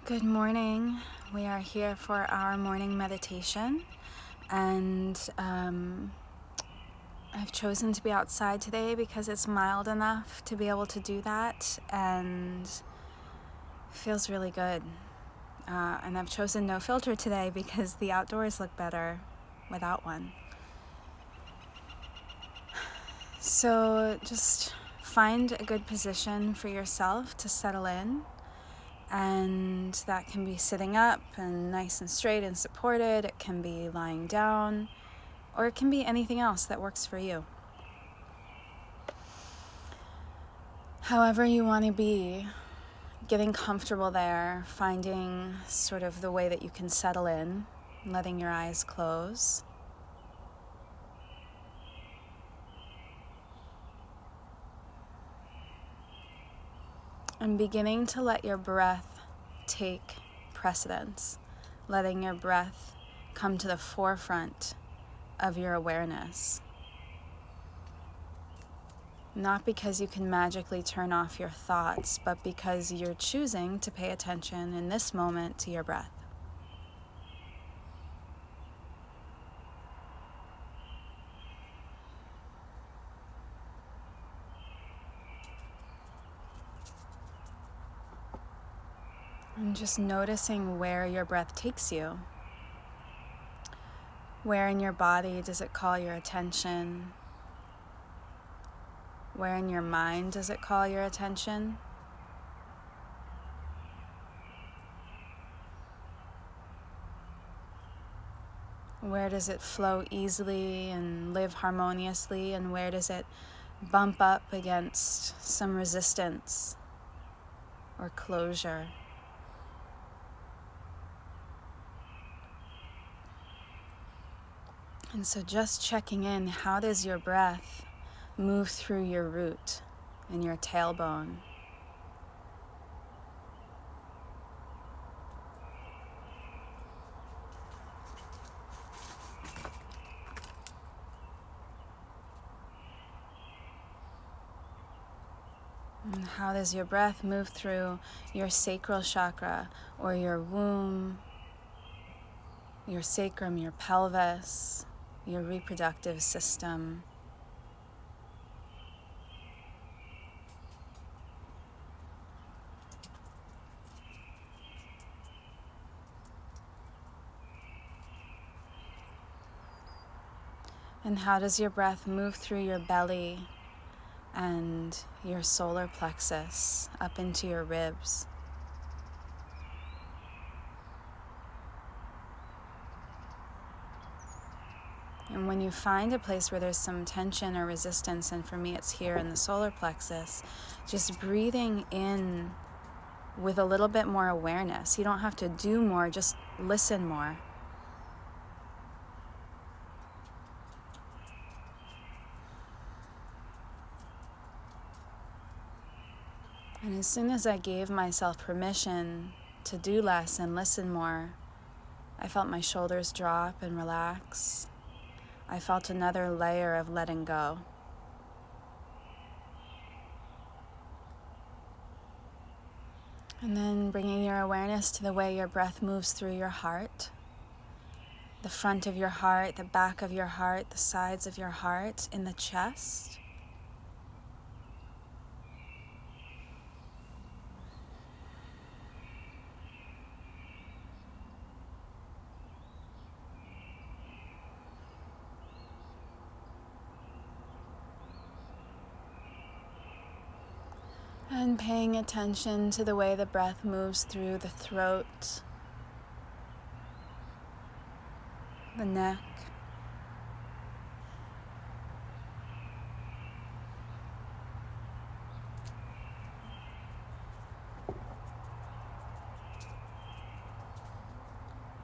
Good morning. We are here for our morning meditation, and I've chosen to be outside today because it's mild enough to be able to do that, and it feels really good. And I've chosen no filter today because the outdoors look better without one. So just find a good position for yourself to settle in. And that can be sitting up and nice and straight and supported. It can be lying down, or it can be anything else that works for you. However you want to be, getting comfortable there, finding sort of the way that you can settle in, letting your eyes close. And beginning to let your breath take precedence, letting your breath come to the forefront of your awareness. Not because you can magically turn off your thoughts, but because you're choosing to pay attention in this moment to your breath. And just noticing where your breath takes you. Where in your body does it call your attention? Where in your mind does it call your attention? Where does it flow easily and live harmoniously, and where does it bump up against some resistance or closure? And so just checking in, how does your breath move through your root and your tailbone? And how does your breath move through your sacral chakra, or your womb, your sacrum, your pelvis, your reproductive system? And how does your breath move through your belly and your solar plexus up into your ribs? And when you find a place where there's some tension or resistance, and for me it's here in the solar plexus, just breathing in with a little bit more awareness. You don't have to do more, just listen more. And as soon as I gave myself permission to do less and listen more, I felt my shoulders drop and relax. I felt another layer of letting go. And then bringing your awareness to the way your breath moves through your heart, the front of your heart, the back of your heart, the sides of your heart, in the chest. And paying attention to the way the breath moves through the throat, the neck,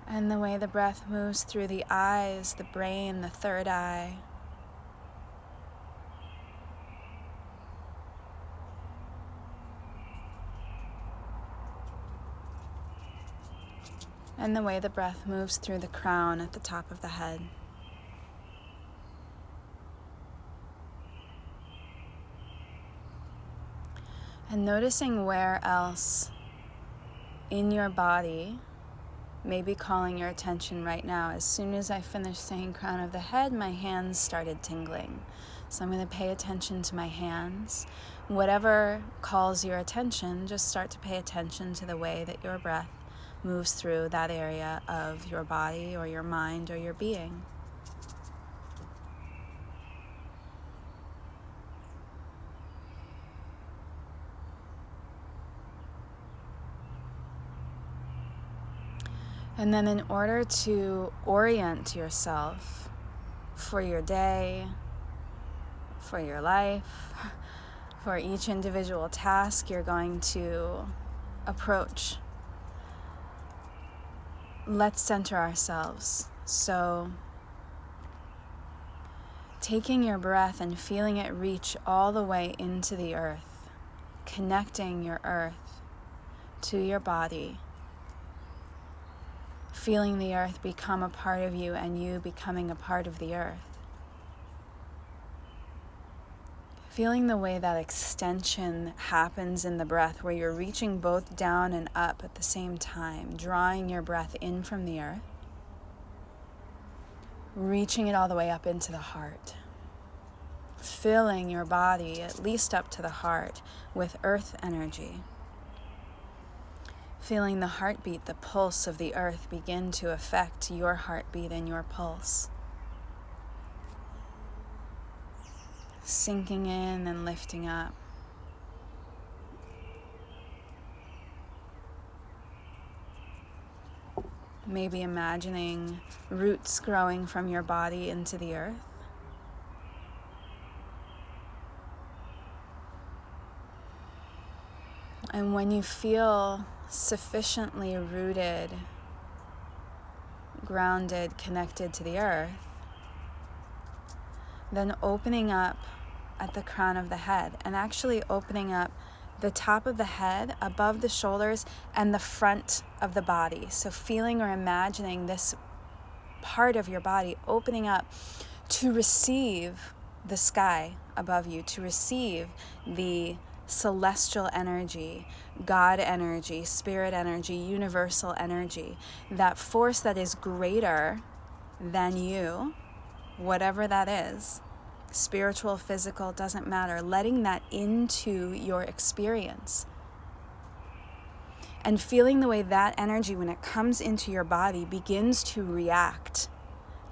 and the way the breath moves through the eyes, the brain, the third eye. And the way the breath moves through the crown at the top of the head. And noticing where else in your body, maybe calling your attention right now. As soon as I finished saying crown of the head, my hands started tingling. So I'm going to pay attention to my hands. Whatever calls your attention, just start to pay attention to the way that your breath moves through that area of your body or your mind or your being. And then in order to orient yourself for your day, for your life, for each individual task you're going to approach, let's center ourselves. So taking your breath and feeling it reach all the way into the earth, connecting your earth to your body, feeling the earth become a part of you and you becoming a part of the earth. Feeling the way that extension happens in the breath, where you're reaching both down and up at the same time, drawing your breath in from the earth, reaching it all the way up into the heart, filling your body, at least up to the heart, with earth energy. Feeling the heartbeat, the pulse of the earth begin to affect your heartbeat and your pulse. Sinking in and lifting up. Maybe imagining roots growing from your body into the earth. And when you feel sufficiently rooted, grounded, connected to the earth, then opening up at the crown of the head and actually opening up the top of the head above the shoulders and the front of the body. So feeling or imagining this part of your body opening up to receive the sky above you, to receive the celestial energy, God energy, spirit energy, universal energy, that force that is greater than you, whatever that is, spiritual, physical, doesn't matter, letting that into your experience. And feeling the way that energy, when it comes into your body, begins to react,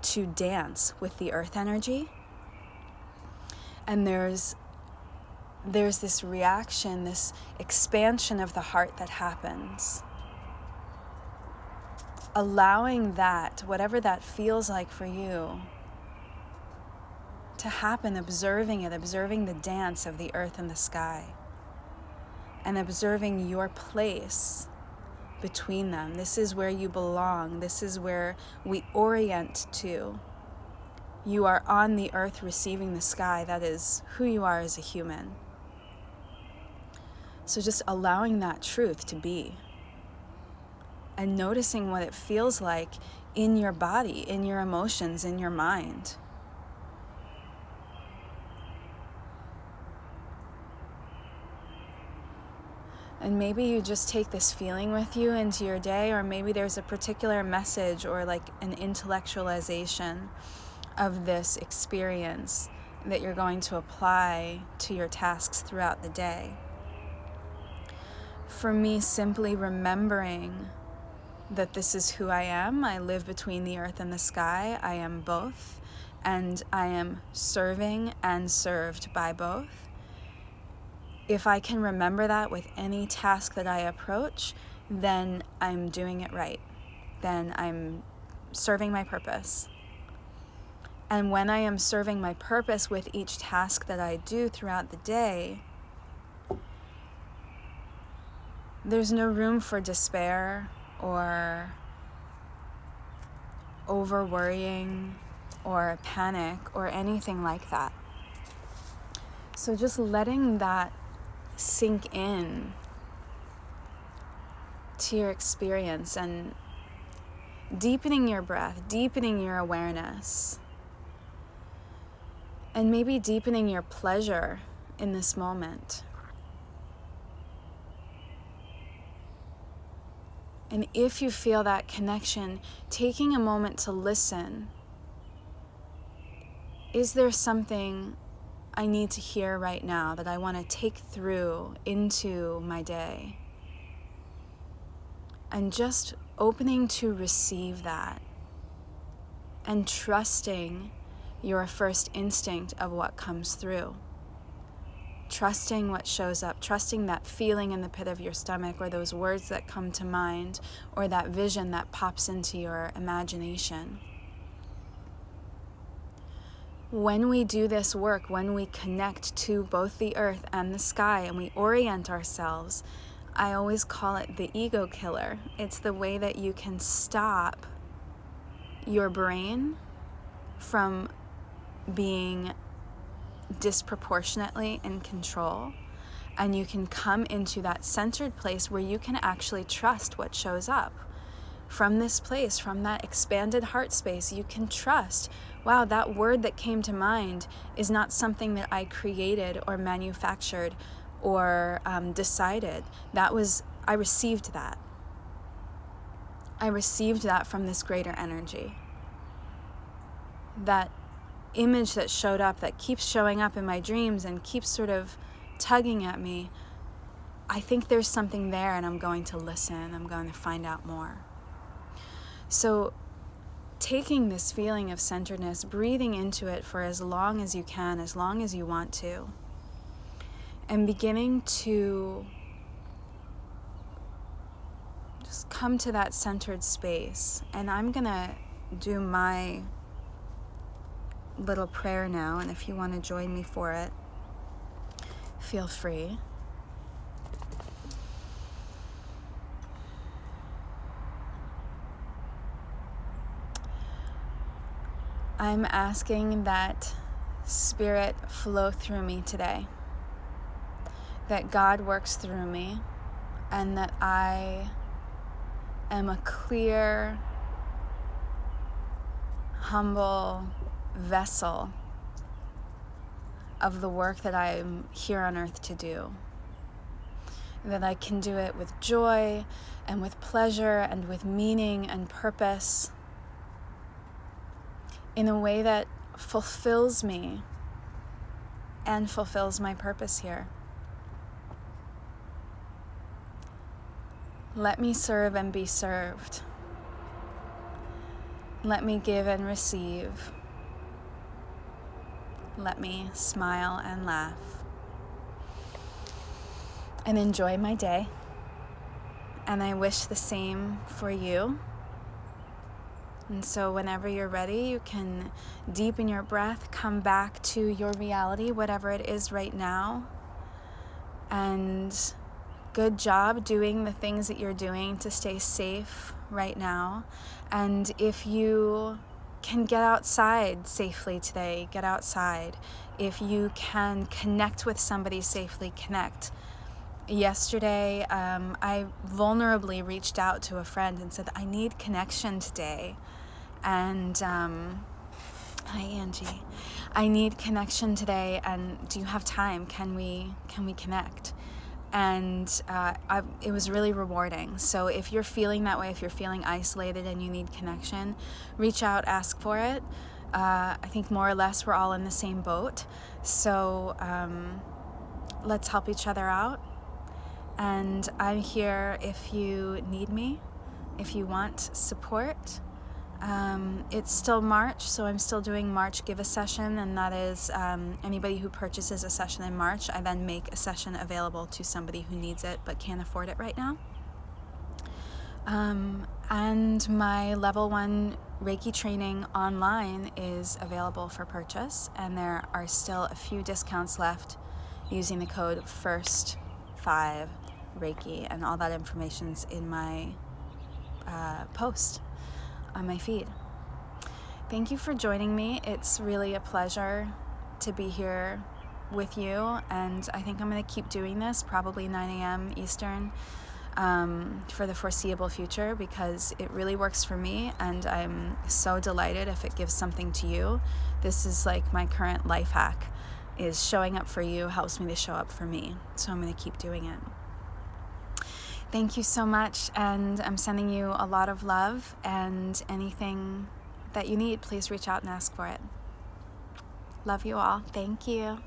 to dance with the earth energy. And there's this reaction, this expansion of the heart that happens. Allowing that, whatever that feels like for you, to happen, observing it, observing the dance of the earth and the sky, and observing your place between them. This is where you belong. This is where we orient to. You are on the earth receiving the sky. That is who you are as a human. So just allowing that truth to be and noticing what it feels like in your body, in your emotions, in your mind. And maybe you just take this feeling with you into your day, or maybe there's a particular message or like an intellectualization of this experience that you're going to apply to your tasks throughout the day. For me, simply remembering that this is who I am. I live between the earth and the sky. I am both, and I am serving and served by both. If I can remember that with any task that I approach, then I'm doing it right. Then I'm serving my purpose. And when I am serving my purpose with each task that I do throughout the day, there's no room for despair or over worrying or panic or anything like that. So just letting that sink in to your experience and deepening your breath, deepening your awareness, and maybe deepening your pleasure in this moment. And if you feel that connection, taking a moment to listen. Is there something I need to hear right now that I want to take through into my day? And just opening to receive that and trusting your first instinct of what comes through. Trusting what shows up, trusting that feeling in the pit of your stomach, or those words that come to mind, or that vision that pops into your imagination. When we do this work, when we connect to both the earth and the sky and we orient ourselves, I always call it the ego killer. It's the way that you can stop your brain from being disproportionately in control, and you can come into that centered place where you can actually trust what shows up. From this place, from that expanded heart space, you can trust, wow, that word that came to mind is not something that I created or manufactured or decided. I received that. I received that from this greater energy. That image that showed up, that keeps showing up in my dreams and keeps sort of tugging at me, I think there's something there, and I'm going to listen. I'm going to find out more. So taking this feeling of centeredness, breathing into it for as long as you can, as long as you want to, and beginning to just come to that centered space. And I'm going to do my little prayer now, and if you want to join me for it, feel free. I'm asking that Spirit flow through me today, that God works through me, and that I am a clear, humble vessel of the work that I'm here on earth to do. That I can do it with joy and with pleasure and with meaning and purpose in a way that fulfills me and fulfills my purpose here. Let me serve and be served. Let me give and receive. Let me smile and laugh and enjoy my day. And I wish the same for you. And so whenever you're ready, you can deepen your breath, come back to your reality, whatever it is right now. And good job doing the things that you're doing to stay safe right now. And if you can get outside safely today, get outside. If you can connect with somebody safely, connect. Yesterday, I vulnerably reached out to a friend and said, I need connection today. And, hi Angie, I need connection today, and do you have time? Can we connect? And it was really rewarding. So if you're feeling that way, if you're feeling isolated and you need connection, reach out, ask for it. I think more or less we're all in the same boat. So let's help each other out. And I'm here if you need me, if you want support. It's still March, so I'm still doing March Give a Session, and that is anybody who purchases a session in March, I then make a session available to somebody who needs it but can't afford it right now. And my level 1 Reiki training online is available for purchase, and there are still a few discounts left using the code FIRST5REIKI, and all that information's in my post on my feed. Thank you for joining me. It's really a pleasure to be here with you, and I think I'm going to keep doing this, probably 9 a.m. Eastern, for the foreseeable future, because it really works for me, and I'm so delighted if it gives something to you. This is like my current life hack, is showing up for you helps me to show up for me, so I'm going to keep doing it. Thank you so much, and I'm sending you a lot of love, and anything that you need, please reach out and ask for it. Love you all. Thank you.